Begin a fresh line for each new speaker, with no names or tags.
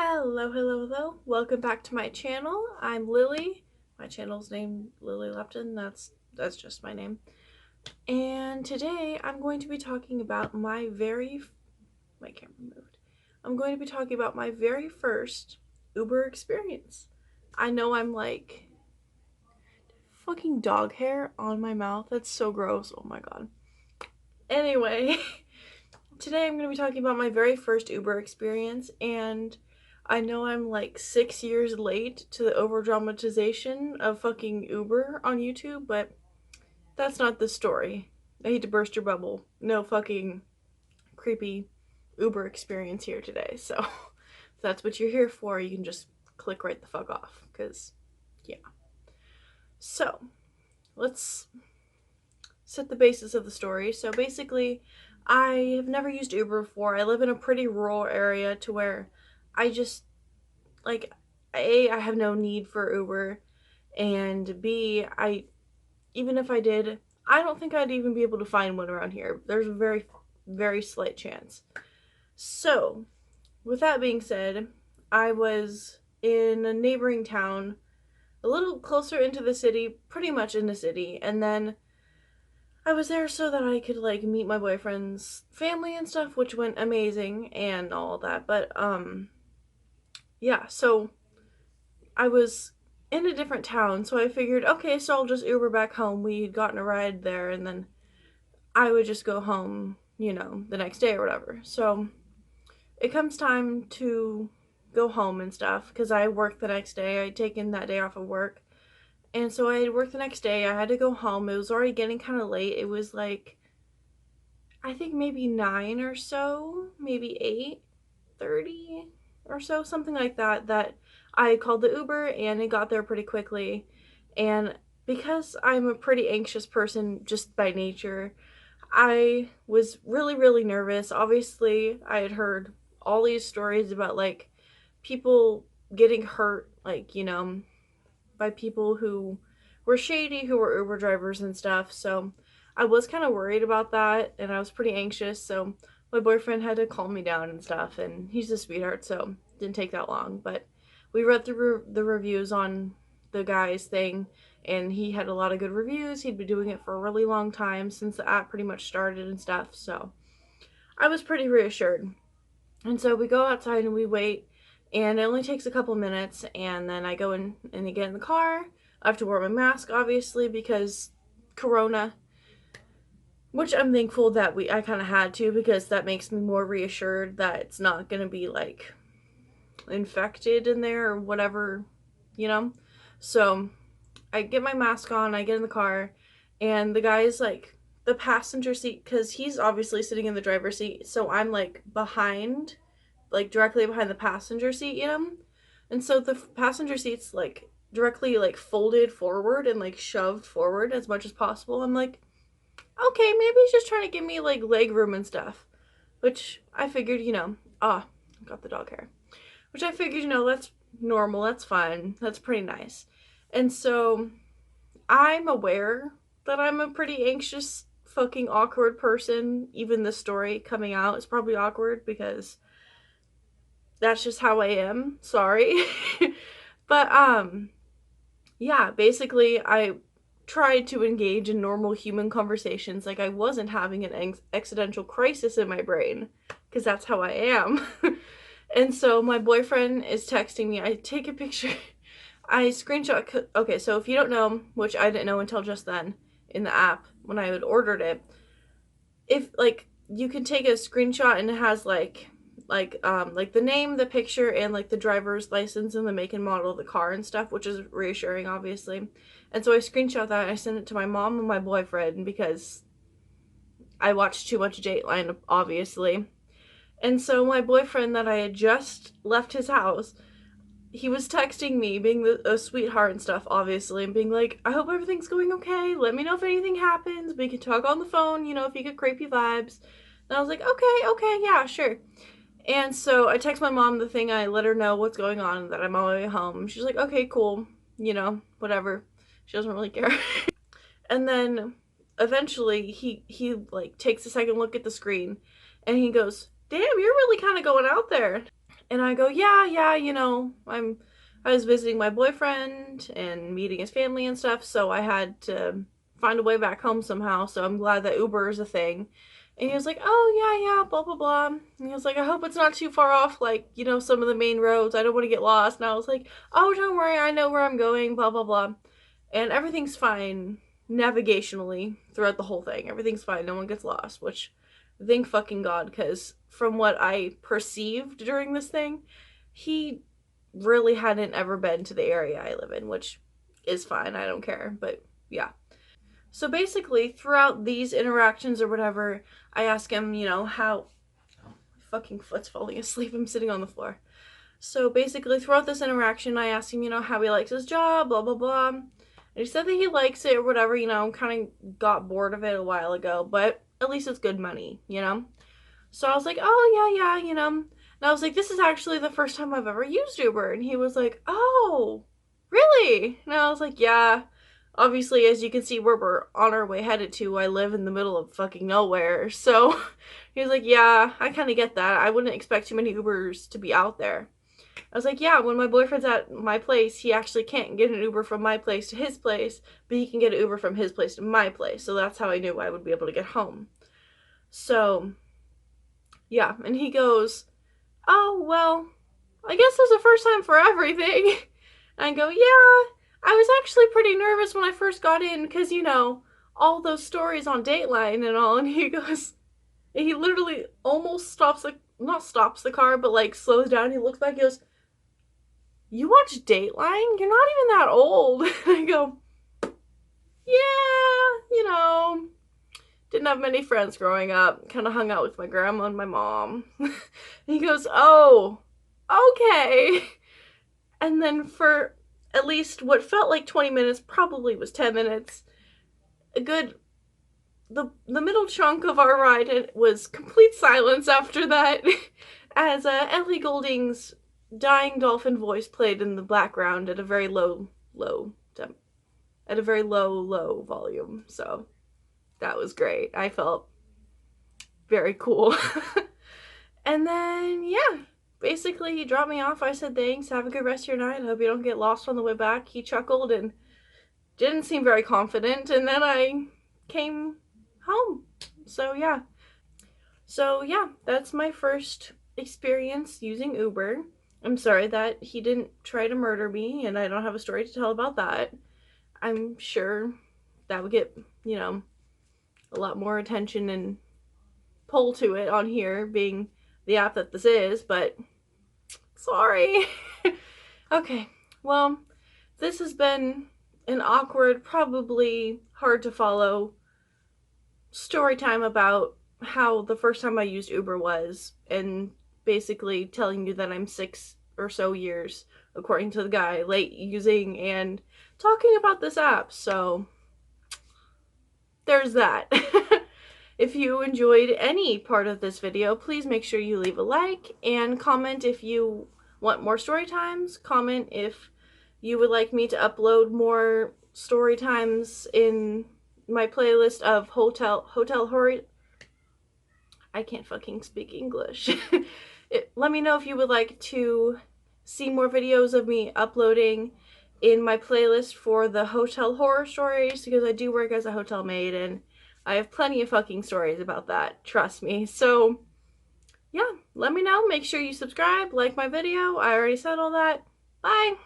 Hello. Welcome back to my channel. I'm Lily. My channel's named Lily Lepton. That's just my name. And today I'm going to be talking about my camera moved. I'm going to be talking about my very first Uber experience. I know I'm like fucking dog hair on my mouth. That's so gross. Oh my god. Anyway, today I'm going to be talking about my very first Uber experience, and I know I'm like 6 years late to the over dramatization of fucking Uber on YouTube, but that's not the story. I hate to burst your bubble. No fucking creepy Uber experience here today. So if that's what you're here for, you can just click right the fuck off, because yeah. So let's set the basis of the story. So basically, I have never used Uber before. I live in a pretty rural area to where I just like I have no need for Uber, and B, I even if I did, I don't think I'd even be able to find one around here. There's a very slight chance. So, with that being said, I was in a neighboring town, a little closer into the city, pretty much in the city, and then I was there so that I could like meet my boyfriend's family and stuff, which went amazing and all that. But yeah, so I was in a different town, so I figured, okay, so I'll just Uber back home. We'd gotten a ride there, and then I would just go home, the next day or whatever. So it comes time to go home and stuff, because I worked the next day. I'd taken that day off of work. And so I had worked the next day. I had to go home. It was already getting kind of late. It was like, I think maybe 9 or so, maybe 8:30 or so, something like that, that I called the Uber and it got there pretty quickly. And because I'm a pretty anxious person just by nature, I was really nervous. Obviously, I had heard all these stories about like people getting hurt, like, by people who were shady, who were Uber drivers and stuff. So I was kind of worried about that, and I was pretty anxious. So my boyfriend had to calm me down and stuff, and he's a sweetheart, so it didn't take that long. But we read through the reviews on the guy's thing, and he had a lot of good reviews. He'd been doing it for a really long time, since the app pretty much started and stuff. So I was pretty reassured. And so we go outside and we wait, and it only takes a couple minutes, and then I go in and I get in the car. I have to wear my mask, obviously, because Corona, which I'm thankful that I kind of had to, because that makes me more reassured that it's not going to be like infected in there or whatever, you know? So I get my mask on, I get in the car, and the guy's like the passenger seat, because he's obviously sitting in the driver's seat, so I'm like behind, like directly behind the passenger seat, And so the passenger seat's like directly like folded forward and like shoved forward as much as possible. I'm like, okay, maybe he's just trying to give me like leg room and stuff, which I figured, got the dog hair, which I figured, that's normal, that's fine, that's pretty nice. And so I'm aware that I'm a pretty anxious, fucking awkward person. Even this story coming out is probably awkward, because that's just how I am. Sorry. But yeah, basically I tried to engage in normal human conversations, like I wasn't having an existential crisis in my brain, because that's how I am. And so my boyfriend is texting me. I take a picture. I screenshot. Okay, so if you don't know, which I didn't know until just then in the app when I had ordered it, if like you can take a screenshot and it has like the name, the picture, and like the driver's license and the make and model of the car and stuff, which is reassuring, obviously. And so I screenshot that and I sent it to my mom and my boyfriend, because I watched too much Dateline, obviously. And so my boyfriend, that I had just left his house, he was texting me, being a sweetheart and stuff, obviously, and being like, I hope everything's going okay. Let me know if anything happens. We can talk on the phone, if you get creepy vibes. And I was like, okay, yeah, sure. And so I text my mom the thing. I let her know what's going on, that I'm on my way home. She's like, okay, cool, whatever. She doesn't really care. And then eventually he like takes a second look at the screen, and he goes, damn, you're really kind of going out there. And I go, yeah, you know, I was visiting my boyfriend and meeting his family and stuff, so I had to find a way back home somehow, so I'm glad that Uber is a thing. And he was like, oh, yeah, blah, blah, blah. And he was like, I hope it's not too far off, like, you know, some of the main roads. I don't want to get lost. And I was like, oh, don't worry, I know where I'm going, blah, blah, blah. And everything's fine navigationally throughout the whole thing. Everything's fine. No one gets lost, which thank fucking God, because from what I perceived during this thing, he really hadn't ever been to the area I live in, which is fine. I don't care. But yeah. So basically, throughout these interactions or whatever, I ask him, you know, how. Oh, my fucking foot's falling asleep. I'm sitting on the floor. So basically, throughout this interaction, I asked him, you know, how he likes his job, blah, blah, blah. And he said that he likes it or whatever, you know, kind of got bored of it a while ago, but at least it's good money, you know? So I was like, oh, yeah, you know. And I was like, this is actually the first time I've ever used Uber. And he was like, oh, really? And I was like, yeah. Obviously, as you can see where we're on our way headed to, I live in the middle of fucking nowhere. So he was like, yeah, I kind of get that. I wouldn't expect too many Ubers to be out there. I was like, yeah, when my boyfriend's at my place, he actually can't get an Uber from my place to his place, but he can get an Uber from his place to my place. So that's how I knew I would be able to get home. So, yeah. And he goes, oh, well, I guess there's a first time for everything. And I go, yeah, I was actually pretty nervous when I first got in because, you know, all those stories on Dateline and all. And he goes, he literally almost not stops the car, but like slows down. He looks back, he goes, you watch Dateline? You're not even that old. And I go, yeah, you know, didn't have many friends growing up. Kind of hung out with my grandma and my mom. And he goes, oh, okay. And then for at least what felt like 20 minutes, probably was 10 minutes, the middle chunk of our ride, it was complete silence after that, as Ellie Goulding's dying dolphin voice played in the background at a very low volume. So that was great. I felt very cool. And then, yeah, basically he dropped me off. I said, thanks, have a good rest of your night. I hope you don't get lost on the way back. He chuckled and didn't seem very confident. And then I came home. So, yeah. That's my first experience using Uber. I'm sorry that he didn't try to murder me, and I don't have a story to tell about that. I'm sure that would get, you know, a lot more attention and pull to it on here, being the app that this is, but sorry. Okay, well, this has been an awkward, probably hard to follow story time about how the first time I used Uber was, and basically telling you that I'm 6 or so years, according to the guy, late using and talking about this app. So there's that. If you enjoyed any part of this video, please make sure you leave a like and comment if you want more story times. Comment if you would like me to upload more story times in my playlist of hotel horror. I can't fucking speak English. Let me know if you would like to see more videos of me uploading in my playlist for the hotel horror stories, because I do work as a hotel maid and I have plenty of fucking stories about that, trust me. So, yeah, let me know. Make sure you subscribe, like my video. I already said all that. Bye!